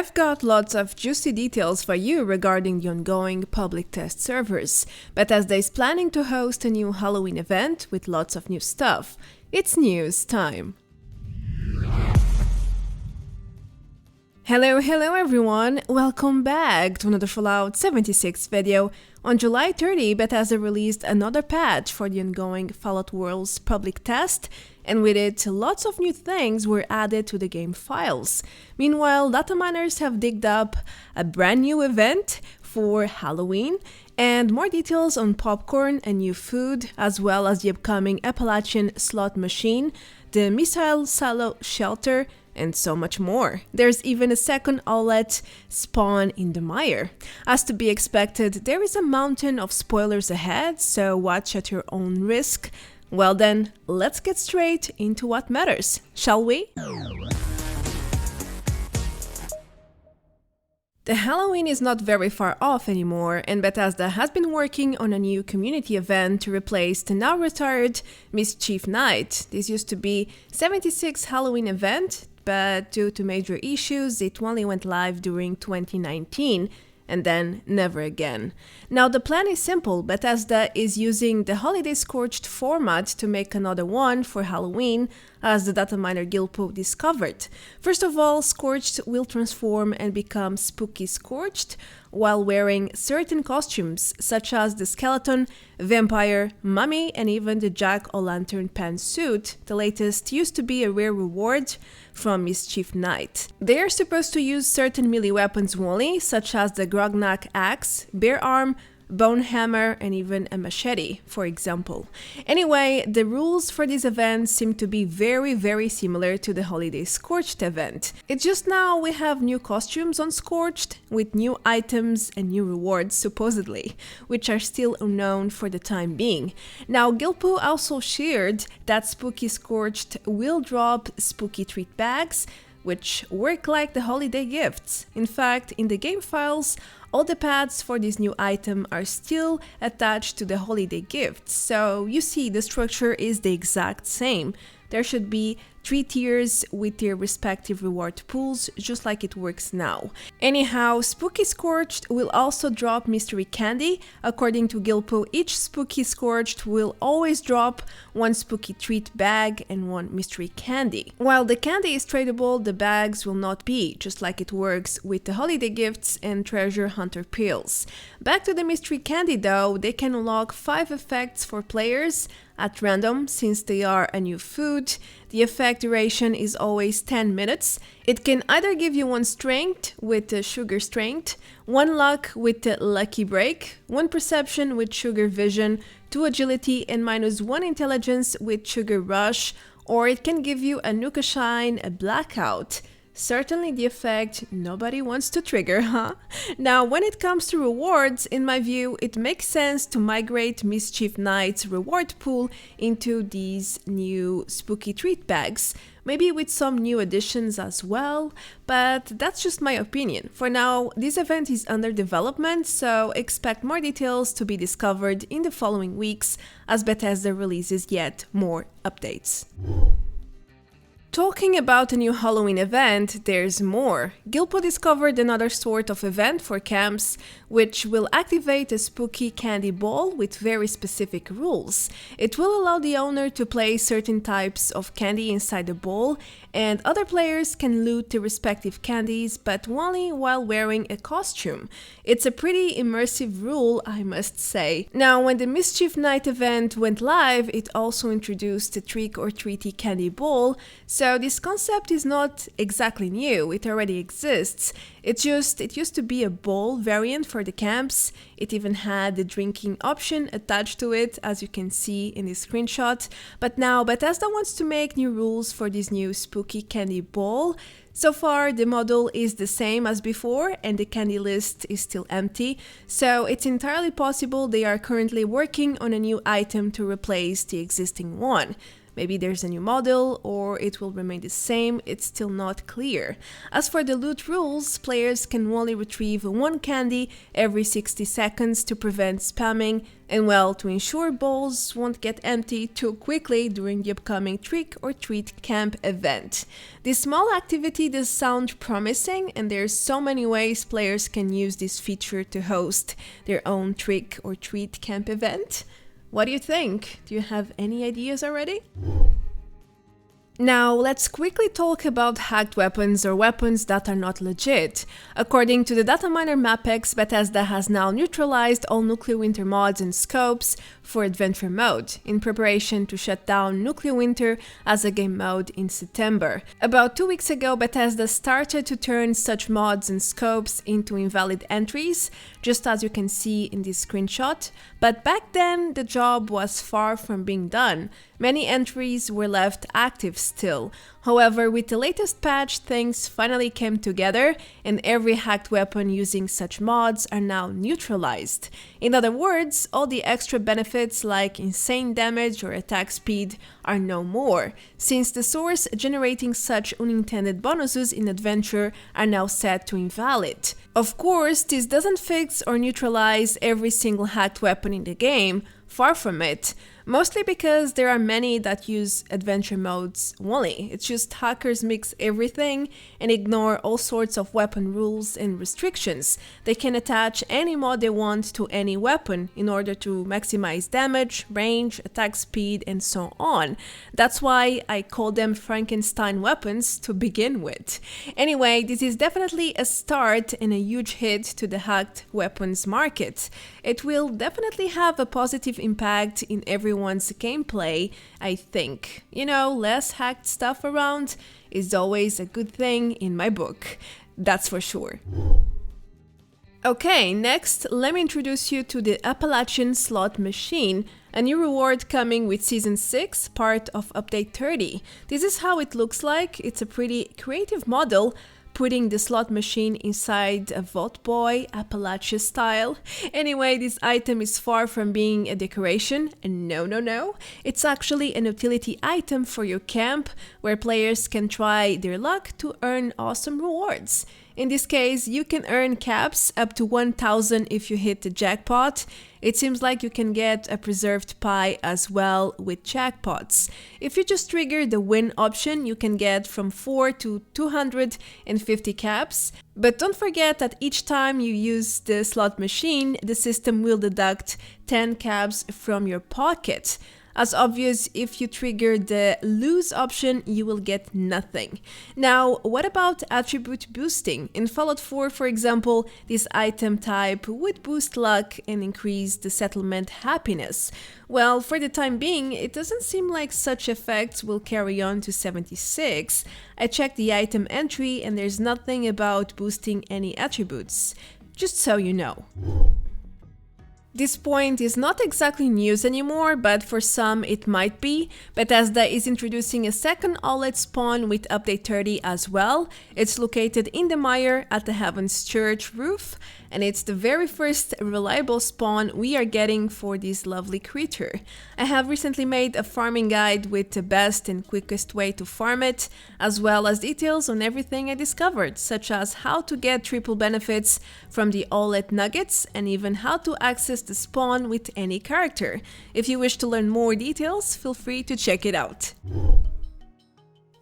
I've got lots of juicy details for you regarding the ongoing public test servers. Bethesda is planning to host a new Halloween event with lots of new stuff. It's news time. Hello everyone! Welcome back to another Fallout 76 video. On July 30, Bethesda released another patch for the ongoing Fallout World's public test, and with it, lots of new things were added to the game files. Meanwhile, data miners have digged up a brand new event for Halloween, and more details on popcorn and new food, as well as the upcoming Appalachian Slot Machine, the missile silo shelter, and so much more. There's even a second Owlet spawn in the Mire. As to be expected, there is a mountain of spoilers ahead, so watch at your own risk. Well then, let's get straight into what matters, shall we? The Halloween is not very far off anymore, and Bethesda has been working on a new community event to replace the now retired Mischief Night. This used to be 76 Halloween event, but due to major issues, it only went live during 2019, and then never again. Now the plan is simple. Bethesda is using the Holiday Scorched format to make another one for Halloween, as the data miner Gilpo discovered. First of all, Scorched will transform and become Spooky Scorched while wearing certain costumes, such as the skeleton, vampire, mummy, and even the jack-o'-lantern pantsuit. The latest used to be a rare reward from Mischief Night. They are supposed to use certain melee weapons only, such as the Grognak axe, bear arm, bone hammer, and even a machete, for example. Anyway, the rules for this event seem to be very similar to the Holiday Scorched event. It's just now we have new costumes on Scorched, with new items and new rewards supposedly, which are still unknown for the time being. Now, Gilpo also shared that Spooky Scorched will drop spooky treat bags, which work like the holiday gifts. In fact, in the game files, all the pads for this new item are still attached to the holiday gifts, so you see the structure is the exact same. There should be 3 tiers with their respective reward pools, just like it works now. Anyhow, Spooky Scorched will also drop mystery candy. According to Gilpo, each Spooky Scorched will always drop 1 spooky treat bag and 1 mystery candy. While the candy is tradable, the bags will not be, just like it works with the holiday gifts and treasure hunter pills. Back to the mystery candy though, they can unlock 5 effects for players at random, since they are a new food. The effect duration is always 10 minutes. It can either give you 1 strength with the sugar strength, 1 luck with the lucky break, 1 perception with sugar vision, 2 agility, and -1 intelligence with sugar rush, or it can give you a Nuka Shine, a blackout. Certainly the effect nobody wants to trigger, huh? Now, when it comes to rewards, in my view, it makes sense to migrate Mischief Night's reward pool into these new spooky treat bags, maybe with some new additions as well, but that's just my opinion. For now, this event is under development, so expect more details to be discovered in the following weeks as Bethesda releases yet more updates. Talking about a new Halloween event, there's more. Gilpo discovered another sort of event for camps, which will activate a spooky candy ball with very specific rules. It will allow the owner to place certain types of candy inside the ball, and other players can loot the respective candies, but only while wearing a costume. It's a pretty immersive rule, I must say. Now, when the Mischief Night event went live, it also introduced the Trick or Treaty candy ball, so this concept is not exactly new, it already exists. It used to be a bowl variant for the camps. It even had the drinking option attached to it, as you can see in this screenshot. But now Bethesda wants to make new rules for this new spooky candy bowl. So far, the model is the same as before, and the candy list is still empty, so it's entirely possible they are currently working on a new item to replace the existing one. Maybe there's a new model, or it will remain the same, it's still not clear. As for the loot rules, players can only retrieve one candy every 60 seconds to prevent spamming, and well, to ensure bowls won't get empty too quickly during the upcoming Trick or Treat Camp event. This small activity does sound promising, and there's so many ways players can use this feature to host their own Trick or Treat Camp event. What do you think? Do you have any ideas already? Now, let's quickly talk about hacked weapons or weapons that are not legit. According to the data miner Mapex, Bethesda has now neutralized all Nuclear Winter mods and scopes for Adventure mode, in preparation to shut down Nuclear Winter as a game mode in September. About 2 weeks ago, Bethesda started to turn such mods and scopes into invalid entries, just as you can see in this screenshot, but back then the job was far from being done. Many entries were left active still. However, with the latest patch, things finally came together, and every hacked weapon using such mods are now neutralized. In other words, all the extra benefits like insane damage or attack speed are no more, since the source generating such unintended bonuses in Adventure are now set to invalid. Of course, this doesn't fix or neutralize every single hacked weapon in the game, far from it. Mostly because there are many that use Adventure modes only. It's just hackers mix everything and ignore all sorts of weapon rules and restrictions. They can attach any mod they want to any weapon in order to maximize damage, range, attack speed, and so on. That's why I call them Frankenstein weapons to begin with. Anyway, this is definitely a start and a huge hit to the hacked weapons market. It will definitely have a positive impact in everyone's gameplay, I think. You know, less hacked stuff around is always a good thing in my book. That's for sure. Okay, next, let me introduce you to the Appalachian Slot Machine, a new reward coming with Season 6, part of Update 30. This is how it looks like. It's a pretty creative model, putting the slot machine inside a Vault Boy Appalachia style. Anyway, this item is far from being a decoration, and no. It's actually an utility item for your camp, where players can try their luck to earn awesome rewards. In this case, you can earn caps up to 1,000 if you hit the jackpot. It seems like you can get a preserved pie as well with jackpots. If you just trigger the win option, you can get from 4 to 250 caps. But don't forget that each time you use the slot machine, the system will deduct 10 caps from your pocket. As obvious, if you trigger the lose option, you will get nothing. Now, what about attribute boosting? In Fallout 4, for example, this item type would boost luck and increase the settlement happiness. Well, for the time being, it doesn't seem like such effects will carry on to 76. I checked the item entry and there's nothing about boosting any attributes. Just so you know. This point is not exactly news anymore, but for some it might be. Bethesda is introducing a second Owlet spawn with Update 30 as well. It's located in the Mire at the Heaven's Church roof, and it's the very first reliable spawn we are getting for this lovely creature. I have recently made a farming guide with the best and quickest way to farm it, as well as details on everything I discovered, such as how to get triple benefits from the Owlet nuggets and even how to access the spawn with any character. If you wish to learn more details, feel free to check it out.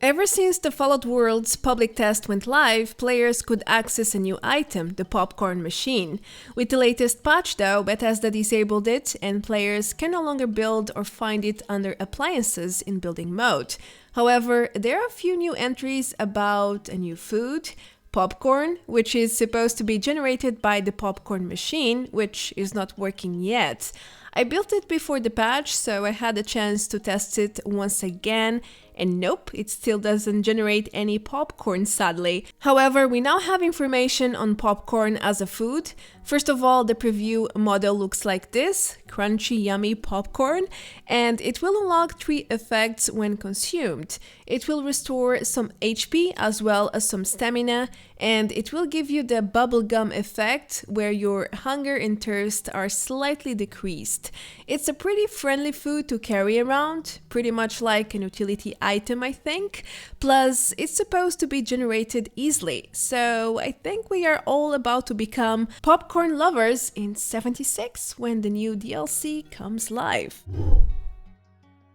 Ever since the Fallout World's public test went live, players could access a new item, the popcorn machine. With the latest patch though, Bethesda disabled it and players can no longer build or find it under appliances in building mode. However, there are a few new entries about a new food, popcorn, which is supposed to be generated by the popcorn machine, which is not working yet. I built it before the patch, so I had a chance to test it once again, and nope, it still doesn't generate any popcorn, sadly. However, we now have information on popcorn as a food. First of all, the preview model looks like this, crunchy, yummy popcorn, and it will unlock 3 effects when consumed. It will restore some HP as well as some stamina, and it will give you the bubblegum effect where your hunger and thirst are slightly decreased. It's a pretty friendly food to carry around, pretty much like an utility item, I think. Plus, it's supposed to be generated easily, so I think we are all about to become popcorn lovers in 76 when the new DLC comes live.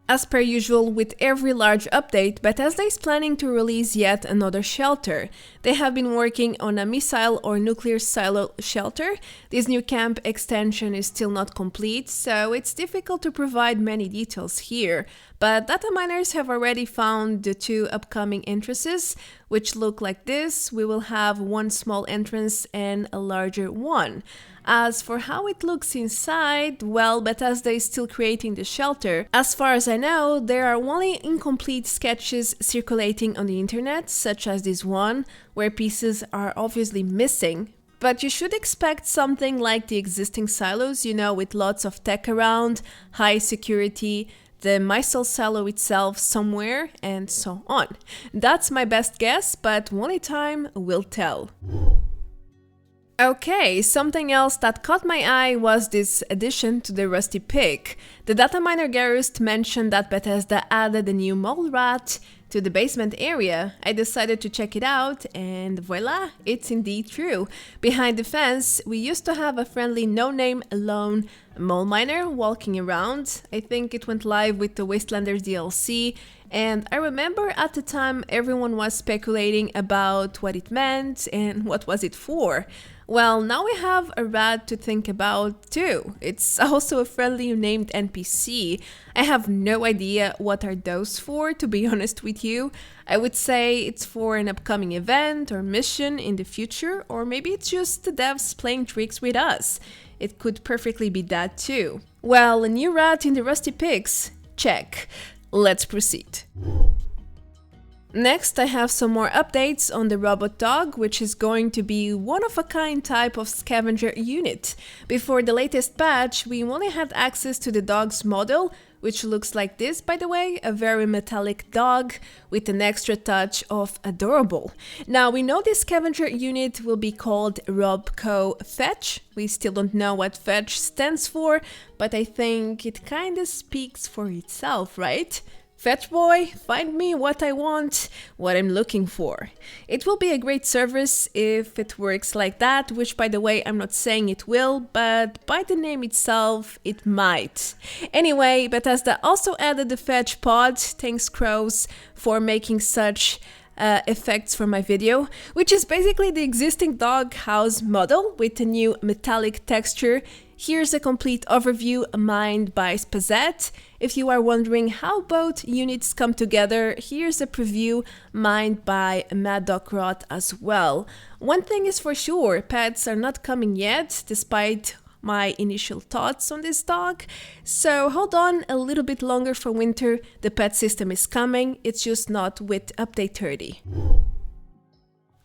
As per usual with every large update, Bethesda is planning to release yet another shelter. They have been working on a missile or nuclear silo shelter. This new camp extension is still not complete, so it's difficult to provide many details here. But data miners have already found the 2 upcoming entrances, which look like this. We will have one small entrance and a larger one. As for how it looks inside, well, Bethesda is still creating the shelter. As far as I know, there are only incomplete sketches circulating on the internet, such as this one, where pieces are obviously missing. But you should expect something like the existing silos, with lots of tech around, high security, the missile silo itself somewhere, and so on. That's my best guess, but only time will tell. Okay, something else that caught my eye was this addition to the Rusty Pick. The data miner Garrist mentioned that Bethesda added a new mole rat to the basement area. I decided to check it out, and voila, it's indeed true. Behind the fence, we used to have a friendly no-name lone mole miner walking around. I think it went live with the Wastelanders DLC, and I remember at the time everyone was speculating about what it meant and what was it for. Well, now we have a rat to think about too. It's also a friendly named NPC. I have no idea what are those for, to be honest with you. I would say it's for an upcoming event or mission in the future, or maybe it's just the devs playing tricks with us. It could perfectly be that too. Well, a new rat in the Rusty Picks? Check. Let's proceed. Next, I have some more updates on the robot dog, which is going to be one-of-a-kind type of scavenger unit. Before the latest patch, we only had access to the dog's model, which looks like this, by the way, a very metallic dog with an extra touch of adorable. Now, we know this scavenger unit will be called Robco Fetch. We still don't know what Fetch stands for, but I think it kinda speaks for itself, right? Fetch boy, find me what I want, what I'm looking for. It will be a great service if it works like that, which by the way, I'm not saying it will, but by the name itself, it might. Anyway, Bethesda also added the fetch pod, thanks Crows for making such effects for my video, which is basically the existing dog house model with a new metallic texture. Here's a complete overview mined by Spazette. If you are wondering how both units come together, here's a preview mined by Mad Dog Rot as well. One thing is for sure, pets are not coming yet, despite my initial thoughts on this dog. So hold on a little bit longer for winter, the pet system is coming, it's just not with update 30.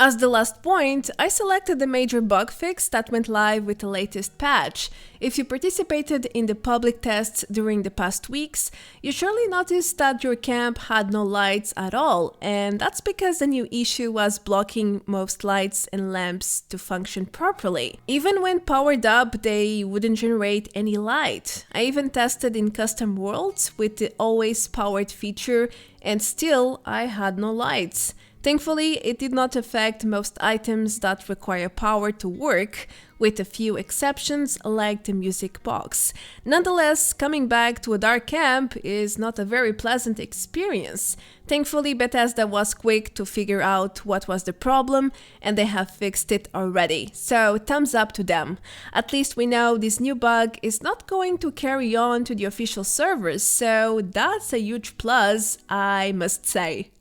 As the last point, I selected the major bug fix that went live with the latest patch. If you participated in the public tests during the past weeks, you surely noticed that your camp had no lights at all, and that's because the new issue was blocking most lights and lamps to function properly. Even when powered up, they wouldn't generate any light. I even tested in custom worlds with the always powered feature, and still I had no lights. Thankfully, it did not affect most items that require power to work, with a few exceptions like the music box. Nonetheless, coming back to a dark camp is not a very pleasant experience. Thankfully, Bethesda was quick to figure out what was the problem, and they have fixed it already. So, thumbs up to them. At least we know this new bug is not going to carry on to the official servers, so that's a huge plus, I must say.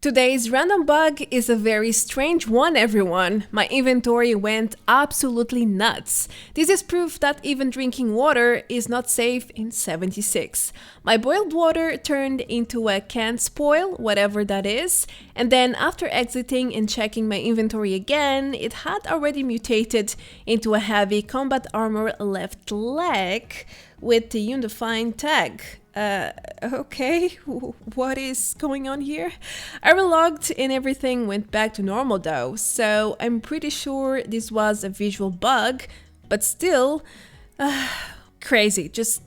Today's random bug is a very strange one, everyone. My inventory went absolutely nuts. This is proof that even drinking water is not safe in 76. My boiled water turned into a can't spoil, whatever that is, and then after exiting and checking my inventory again, it had already mutated into a heavy combat armor left leg with the Undefined tag. Okay, what is going on here? I relogged and everything went back to normal though, so I'm pretty sure this was a visual bug, but still, crazy, just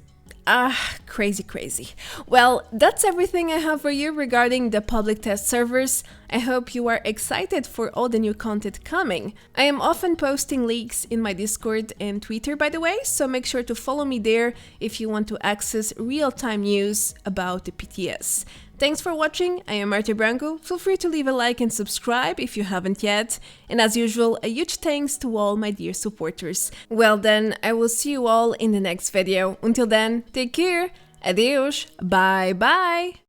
crazy. Well, that's everything I have for you regarding the public test servers. I hope you are excited for all the new content coming. I am often posting leaks in my Discord and Twitter, by the way, so make sure to follow me there if you want to access real-time news about the PTS. Thanks for watching, I am Marte Branco. Feel free to leave a like and subscribe if you haven't yet. And as usual, a huge thanks to all my dear supporters. Well then, I will see you all in the next video. Until then, take care, adios, bye bye!